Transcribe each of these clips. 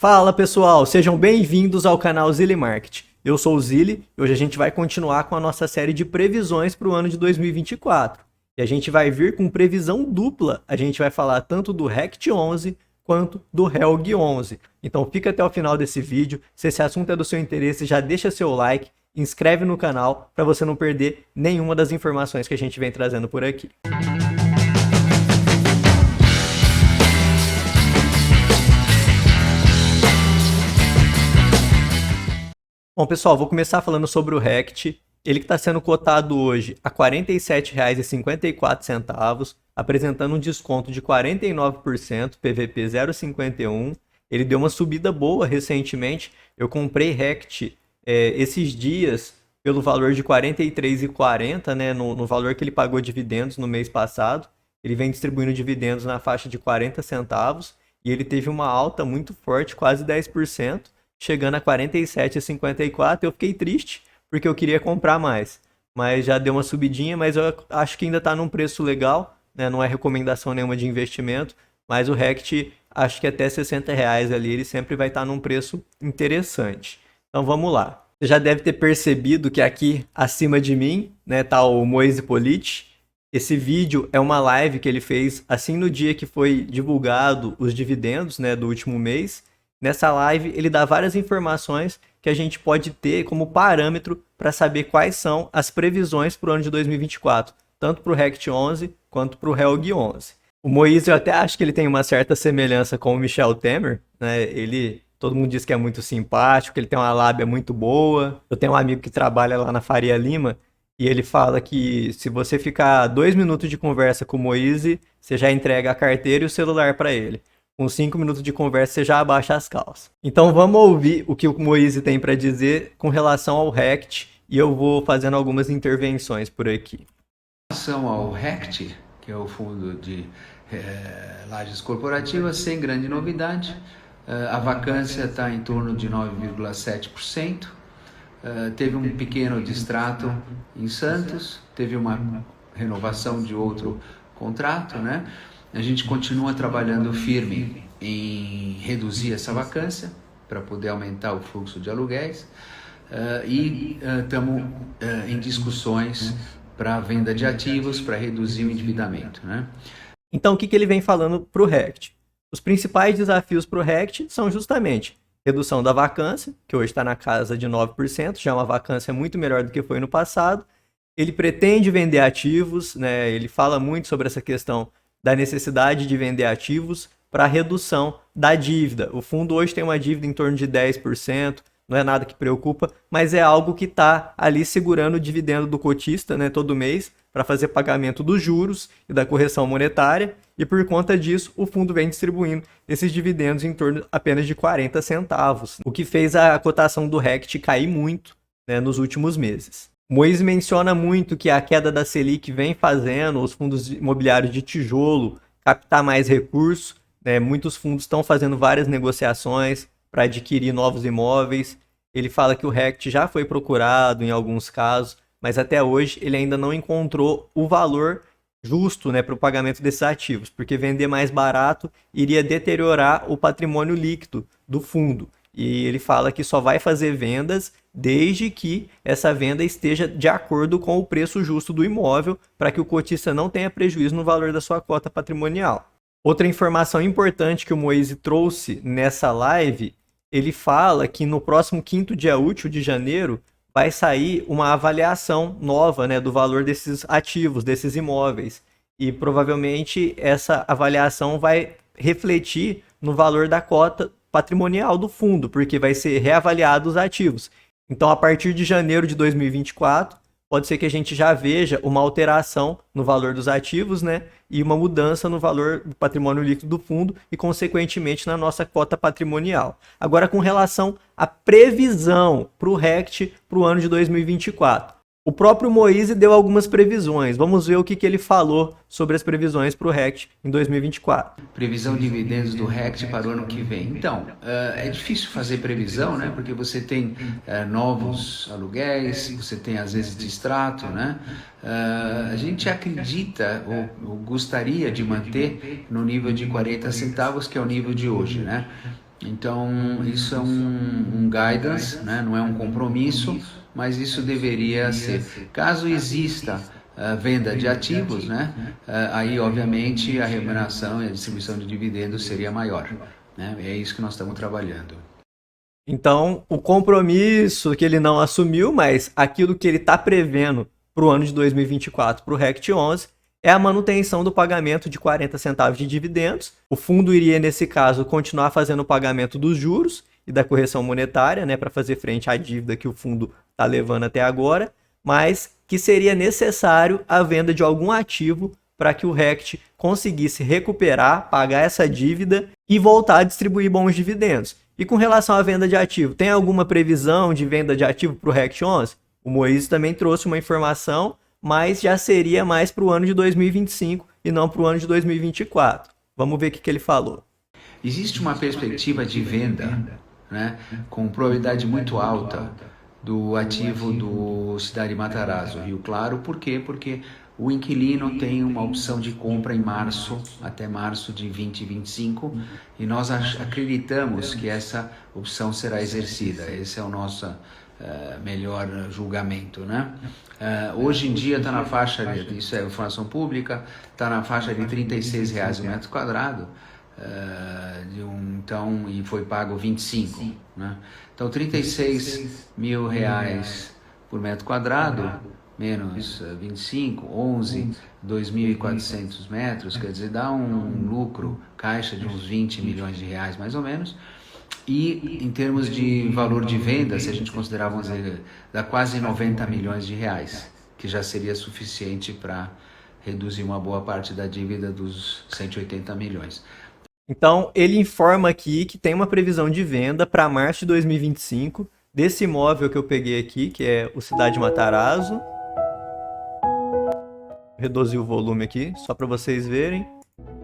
Fala pessoal, sejam bem-vindos ao canal Zilli Market. Eu sou o Zilli e hoje a gente vai continuar com a nossa série de previsões para o ano de 2024. E a gente vai vir com previsão dupla. A gente vai falar tanto do Rect 11 quanto do Helg 11. Então fica até o final desse vídeo. Se esse assunto é do seu interesse, já deixa seu like, inscreve no canal para você não perder nenhuma das informações que a gente vem trazendo por aqui. Bom, pessoal, vou começar falando sobre o Rect. Ele que está sendo cotado hoje a R$ 47,54, apresentando um desconto de 49%, PVP 0,51. Ele deu uma subida boa recentemente. Eu comprei Rect esses dias pelo valor de R$ 43,40, né, no valor que ele pagou dividendos no mês passado. Ele vem distribuindo dividendos na faixa de 40 centavos e ele teve uma alta muito forte, quase 10%. Chegando a R$ 47,54, eu fiquei triste, porque eu queria comprar mais. Mas já deu uma subidinha, mas eu acho que ainda está num preço legal, né? Não é recomendação nenhuma de investimento, mas o Rect, acho que até R$ 60 ali, ele sempre vai estar num preço interessante. Então vamos lá. Você já deve ter percebido que aqui acima de mim, né, tá o Moise Politi. Esse vídeo é uma live que ele fez assim no dia que foi divulgado os dividendos, né, do último mês. Nessa live, ele dá várias informações que a gente pode ter como parâmetro para saber quais são as previsões para o ano de 2024, tanto para o Rect 11 quanto para o Helg 11. O Moise, eu até acho que ele tem uma certa semelhança com o Michel Temer, né? Todo mundo diz que é muito simpático, que ele tem uma lábia muito boa. Eu tenho um amigo que trabalha lá na Faria Lima e ele fala que se você ficar 2 minutos de conversa com o Moise, você já entrega a carteira e o celular para ele. Com 5 minutos de conversa, você já abaixa as calças. Então vamos ouvir o que o Moise tem para dizer com relação ao Rect e eu vou fazendo algumas intervenções por aqui. Com relação ao Rect, que é o fundo de lajes corporativas, sem grande novidade, a vacância está em torno de 9,7%. Teve um pequeno distrato em Santos, teve uma renovação de outro contrato, né? A gente continua trabalhando firme em reduzir essa vacância para poder aumentar o fluxo de aluguéis e estamos em discussões para venda de ativos para reduzir o endividamento, né? Então o que ele vem falando para o Rect? Os principais desafios para o Rect são justamente redução da vacância, que hoje está na casa de 9%, já é uma vacância muito melhor do que foi no passado. Ele pretende vender ativos, né? Ele fala muito sobre essa questão da necessidade de vender ativos para redução da dívida. O fundo hoje tem uma dívida em torno de 10%, não é nada que preocupa, mas é algo que está ali segurando o dividendo do cotista, né, todo mês, para fazer pagamento dos juros e da correção monetária, e por conta disso o fundo vem distribuindo esses dividendos em torno apenas de 40 centavos, o que fez a cotação do Rect cair muito, né, nos últimos meses. Moise menciona muito que a queda da Selic vem fazendo os fundos imobiliários de tijolo captar mais recursos, né? Muitos fundos estão fazendo várias negociações para adquirir novos imóveis. Ele fala que o Rect já foi procurado em alguns casos, mas até hoje ele ainda não encontrou o valor justo, né, para o pagamento desses ativos, porque vender mais barato iria deteriorar o patrimônio líquido do fundo. E ele fala que só vai fazer vendas desde que essa venda esteja de acordo com o preço justo do imóvel, para que o cotista não tenha prejuízo no valor da sua cota patrimonial. Outra informação importante que o Moise trouxe nessa live, ele fala que no próximo 5º dia útil de janeiro vai sair uma avaliação nova, né, do valor desses ativos, desses imóveis. E provavelmente essa avaliação vai refletir no valor da cota patrimonial do fundo, porque vai ser reavaliado os ativos. Então, a partir de janeiro de 2024, pode ser que a gente já veja uma alteração no valor dos ativos, né? E uma mudança no valor do patrimônio líquido do fundo e, consequentemente, na nossa cota patrimonial. Agora, com relação à previsão para o Rect para o ano de 2024. O próprio Moise deu algumas previsões. Vamos ver o que ele falou sobre as previsões para o Rect em 2024. Previsão de dividendos do Rect para o ano que vem. Então, é difícil fazer previsão, né? Porque você tem novos aluguéis, você tem às vezes distrato, né? A gente acredita ou gostaria de manter no nível de 40 centavos, que é o nível de hoje, né? Então, isso é um guidance, né? Não é um compromisso, mas isso deveria ser. Caso exista venda de ativos, né? Aí, obviamente, a remuneração e a distribuição de dividendos seria maior. Né? É isso que nós estamos trabalhando. Então, o compromisso que ele não assumiu, mas aquilo que ele está prevendo para o ano de 2024 para o RECT 11 é a manutenção do pagamento de 40 centavos de dividendos. O fundo iria, nesse caso, continuar fazendo o pagamento dos juros e da correção monetária, né, para fazer frente à dívida que o fundo está levando até agora, mas que seria necessário a venda de algum ativo para que o RECT conseguisse recuperar, pagar essa dívida e voltar a distribuir bons dividendos. E com relação à venda de ativo, tem alguma previsão de venda de ativo para o RECT 11? O Moisés também trouxe uma informação, mas já seria mais para o ano de 2025 e não para o ano de 2024. Vamos ver o que ele falou. Existe uma perspectiva de venda, né, com probabilidade muito alta do ativo do Cidade Matarazzo, Rio Claro. Por quê? Porque o inquilino tem uma opção de compra em março, até março de 2025, e nós acreditamos que essa opção será exercida. Esse é o nosso melhor julgamento, né? Hoje em dia está na faixa, isso é informação pública, está na faixa de R$36 o metro quadrado, então, e foi pago 25, né? Então, R$36.000 por metro quadrado, menos 25, 11, 2.400 metros, quer dizer, dá um lucro, caixa de uns 20 milhões de reais, mais ou menos. E em termos de valor de venda, se a gente considerar, vamos dizer, dá quase 90 milhões de reais, que já seria suficiente para reduzir uma boa parte da dívida dos 180 milhões. Então, ele informa aqui que tem uma previsão de venda para março de 2025 desse imóvel que eu peguei aqui, que é o Cidade Matarazzo. Vou reduzir o volume aqui, só para vocês verem.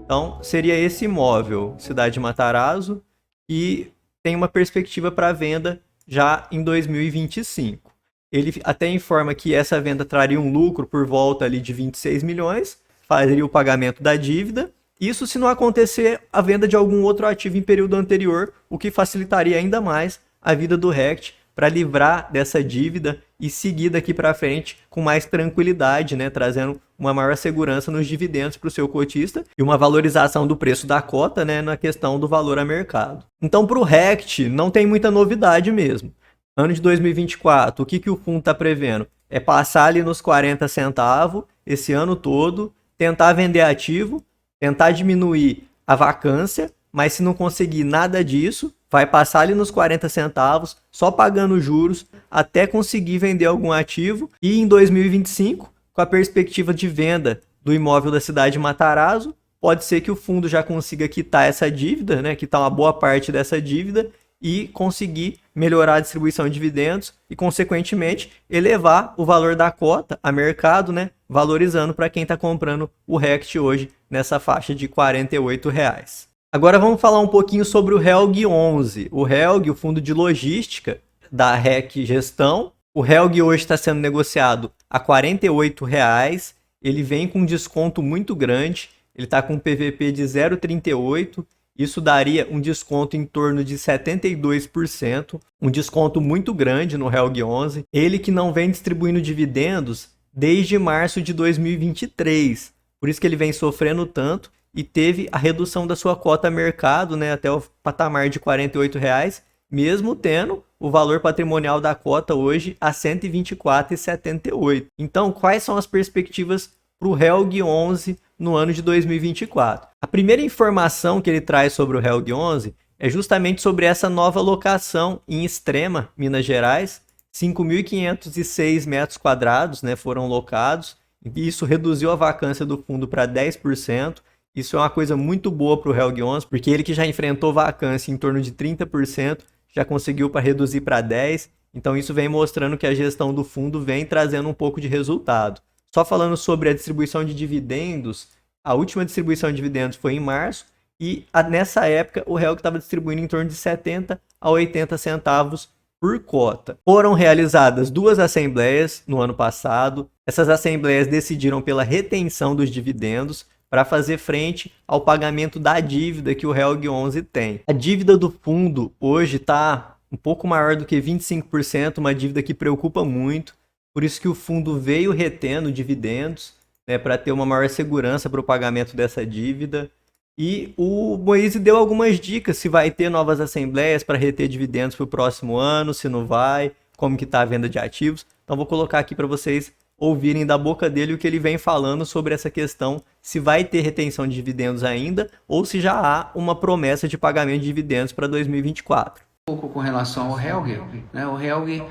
Então, seria esse imóvel, Cidade Matarazzo, e tem uma perspectiva para venda já em 2025. Ele até informa que essa venda traria um lucro por volta ali de 26 milhões, faria o pagamento da dívida. Isso se não acontecer a venda de algum outro ativo em período anterior, o que facilitaria ainda mais a vida do RECT para livrar dessa dívida e seguir daqui para frente com mais tranquilidade, né, trazendo uma maior segurança nos dividendos para o seu cotista e uma valorização do preço da cota, né, na questão do valor a mercado. Então, para o RECT, não tem muita novidade mesmo. Ano de 2024, o que o fundo está prevendo? É passar ali nos 40 centavos esse ano todo, tentar vender ativo, tentar diminuir a vacância, mas se não conseguir nada disso, vai passar ali nos 40 centavos, só pagando juros, até conseguir vender algum ativo. E em 2025, com a perspectiva de venda do imóvel da cidade de Matarazzo, pode ser que o fundo já consiga quitar essa dívida, né, quitar uma boa parte dessa dívida e conseguir melhorar a distribuição de dividendos e, consequentemente, elevar o valor da cota a mercado, né, valorizando para quem está comprando o RECT hoje nessa faixa de R$48. Agora vamos falar um pouquinho sobre o RELG 11. O RELG, o fundo de logística da REC Gestão. O RELG hoje está sendo negociado a R$48. Ele vem com um desconto muito grande. Ele está com um PVP de 0,38. Isso daria um desconto em torno de 72%. Um desconto muito grande no RELG 11. Ele que não vem distribuindo dividendos desde março de 2023. Por isso que ele vem sofrendo tanto e teve a redução da sua cota a mercado, né, até o patamar de R$48, mesmo tendo o valor patrimonial da cota hoje a R$124,78. Então, quais são as perspectivas para o RELG 11 no ano de 2024? A primeira informação que ele traz sobre o RELG 11 é justamente sobre essa nova locação em Extrema, Minas Gerais. 5.506 metros quadrados, né, foram locados. Isso reduziu a vacância do fundo para 10%. Isso é uma coisa muito boa para o RELG 11, porque ele que já enfrentou vacância em torno de 30%, já conseguiu para reduzir para 10%. Então isso vem mostrando que a gestão do fundo vem trazendo um pouco de resultado. Só falando sobre a distribuição de dividendos, a última distribuição de dividendos foi em março, e nessa época o RELG estava distribuindo em torno de 70 a 80 centavos por cota. Foram realizadas 2 assembleias no ano passado. Essas assembleias decidiram pela retenção dos dividendos. para fazer frente ao pagamento da dívida que o Helg 11 tem. A dívida do fundo hoje está um pouco maior do que 25%, uma dívida que preocupa muito, por isso que o fundo veio retendo dividendos, né, para ter uma maior segurança para o pagamento dessa dívida. E o Moise deu algumas dicas se vai ter novas assembleias para reter dividendos para o próximo ano, se não vai, como que está a venda de ativos. Então vou colocar aqui para vocês ouvirem da boca dele o que ele vem falando sobre essa questão, se vai ter retenção de dividendos ainda ou se já há uma promessa de pagamento de dividendos para 2024. Um pouco com relação ao Helg, né? O Helg,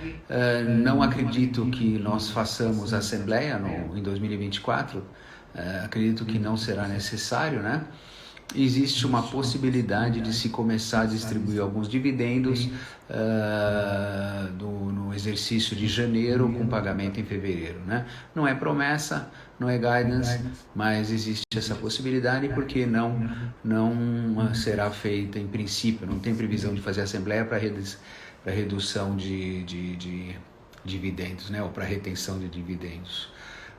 não acredito que nós façamos assembleia em 2024, acredito que não será necessário, né? Existe uma possibilidade de se começar a distribuir alguns dividendos no exercício de janeiro com pagamento em fevereiro, né? Não é promessa, não é guidance, mas existe essa possibilidade porque não será feita em princípio, não tem previsão de fazer assembleia para redução de dividendos, né? Ou para retenção de dividendos.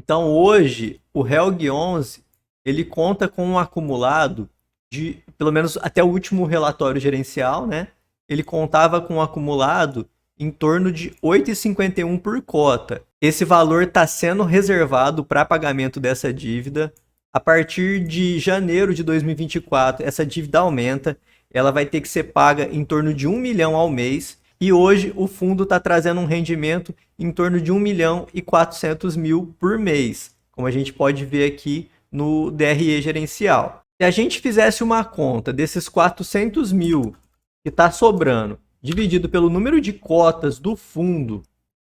Então hoje o Helg 11 ele conta com um acumulado de, pelo menos até o último relatório gerencial, né? Ele contava com um acumulado em torno de 8,51 por cota. Esse valor está sendo reservado para pagamento dessa dívida. A partir de janeiro de 2024, essa dívida aumenta. Ela vai ter que ser paga em torno de 1 milhão ao mês. E hoje o fundo está trazendo um rendimento em torno de 1 milhão e 400 mil por mês, como a gente pode ver aqui no DRE gerencial. Se a gente fizesse uma conta desses 400 mil que está sobrando, dividido pelo número de cotas do fundo,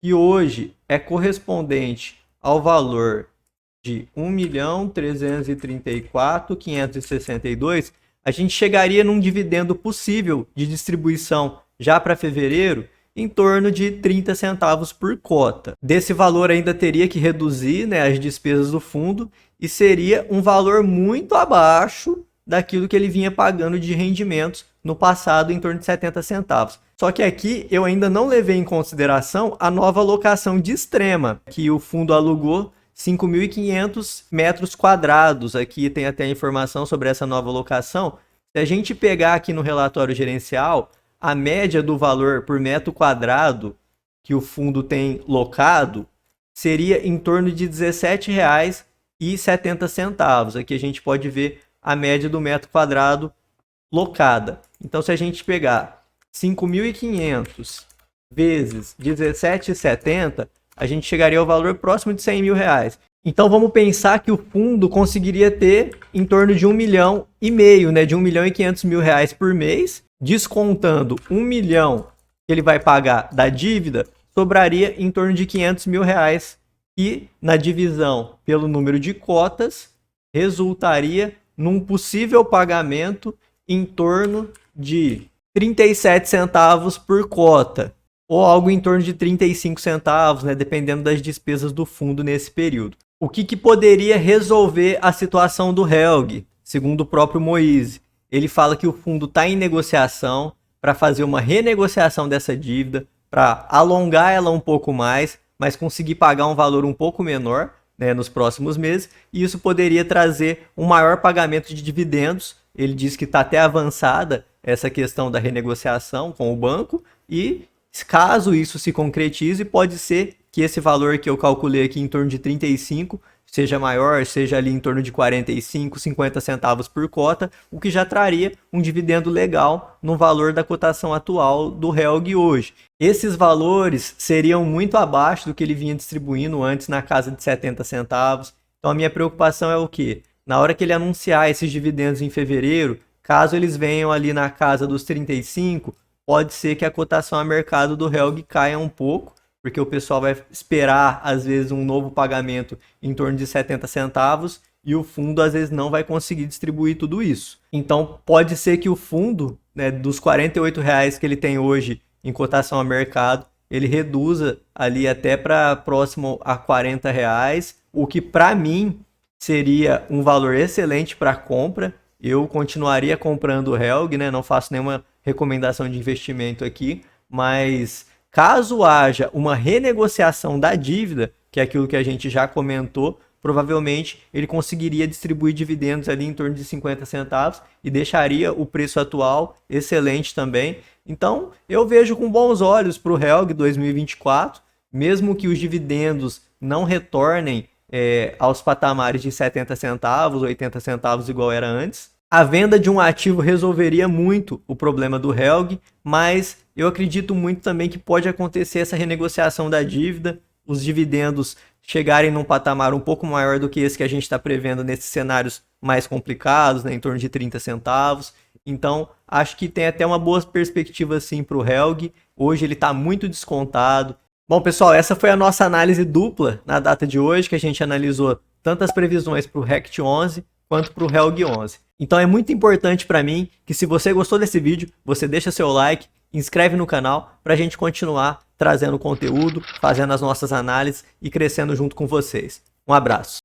que hoje é correspondente ao valor de 1.334.562, a gente chegaria num dividendo possível de distribuição já para fevereiro em torno de 30 centavos por cota. Desse valor ainda teria que reduzir, né, as despesas do fundo e seria um valor muito abaixo daquilo que ele vinha pagando de rendimentos no passado, em torno de 70 centavos. Só que aqui eu ainda não levei em consideração a nova locação de Extrema, que o fundo alugou 5.500 metros quadrados. Aqui tem até informação sobre essa nova locação. Se a gente pegar aqui no relatório gerencial, a média do valor por metro quadrado que o fundo tem locado seria em torno de R$ 17,70. Aqui a gente pode ver a média do metro quadrado locada. Então, se a gente pegar 5.500 vezes R$ 17,70, a gente chegaria ao valor próximo de R$ 100 mil. Então, vamos pensar que o fundo conseguiria ter em torno de 1,5 milhão, né, de R$ 1.500.000 por mês, descontando 1 milhão que ele vai pagar da dívida, sobraria em torno de R$ 500 mil, e na divisão pelo número de cotas, resultaria num possível pagamento em torno de 37 centavos por cota, ou algo em torno de 35 centavos, né, dependendo das despesas do fundo nesse período. O que poderia resolver a situação do Helg, segundo o próprio Moise? Ele fala que o fundo está em negociação para fazer uma renegociação dessa dívida, para alongar ela um pouco mais, mas conseguir pagar um valor um pouco menor, né, nos próximos meses, e isso poderia trazer um maior pagamento de dividendos. Ele diz que está até avançada essa questão da renegociação com o banco, e caso isso se concretize, pode ser que esse valor que eu calculei aqui em torno de 35 seja maior, seja ali em torno de 45, 50 centavos por cota, o que já traria um dividendo legal no valor da cotação atual do Helg hoje. Esses valores seriam muito abaixo do que ele vinha distribuindo antes, na casa de 70 centavos. Então a minha preocupação é o quê? Na hora que ele anunciar esses dividendos em fevereiro, caso eles venham ali na casa dos 35, pode ser que a cotação a mercado do Helg caia um pouco, porque o pessoal vai esperar, às vezes, um novo pagamento em torno de 70 centavos e o fundo, às vezes, não vai conseguir distribuir tudo isso. Então, pode ser que o fundo, né, dos R$ 48,00 que ele tem hoje em cotação a mercado, ele reduza ali até para próximo a R$ 40,00, o que, para mim, seria um valor excelente para compra. Eu continuaria comprando o Helg, né? Não faço nenhuma recomendação de investimento aqui, mas caso haja uma renegociação da dívida, que é aquilo que a gente já comentou, provavelmente ele conseguiria distribuir dividendos ali em torno de 50 centavos e deixaria o preço atual excelente também. Então, eu vejo com bons olhos para o Helg 2024, mesmo que os dividendos não retornem aos patamares de 70 centavos, 80 centavos igual era antes. A venda de um ativo resolveria muito o problema do Helg, mas eu acredito muito também que pode acontecer essa renegociação da dívida, os dividendos chegarem num patamar um pouco maior do que esse que a gente está prevendo nesses cenários mais complicados, né, em torno de 30 centavos. Então, acho que tem até uma boa perspectiva assim para o Helg. Hoje ele está muito descontado. Bom, pessoal, essa foi a nossa análise dupla na data de hoje, que a gente analisou tanto as previsões para o RECT 11 quanto para o Helg 11. Então é muito importante para mim que, se você gostou desse vídeo, você deixa seu like, inscreve no canal para a gente continuar trazendo conteúdo, fazendo as nossas análises e crescendo junto com vocês. Um abraço.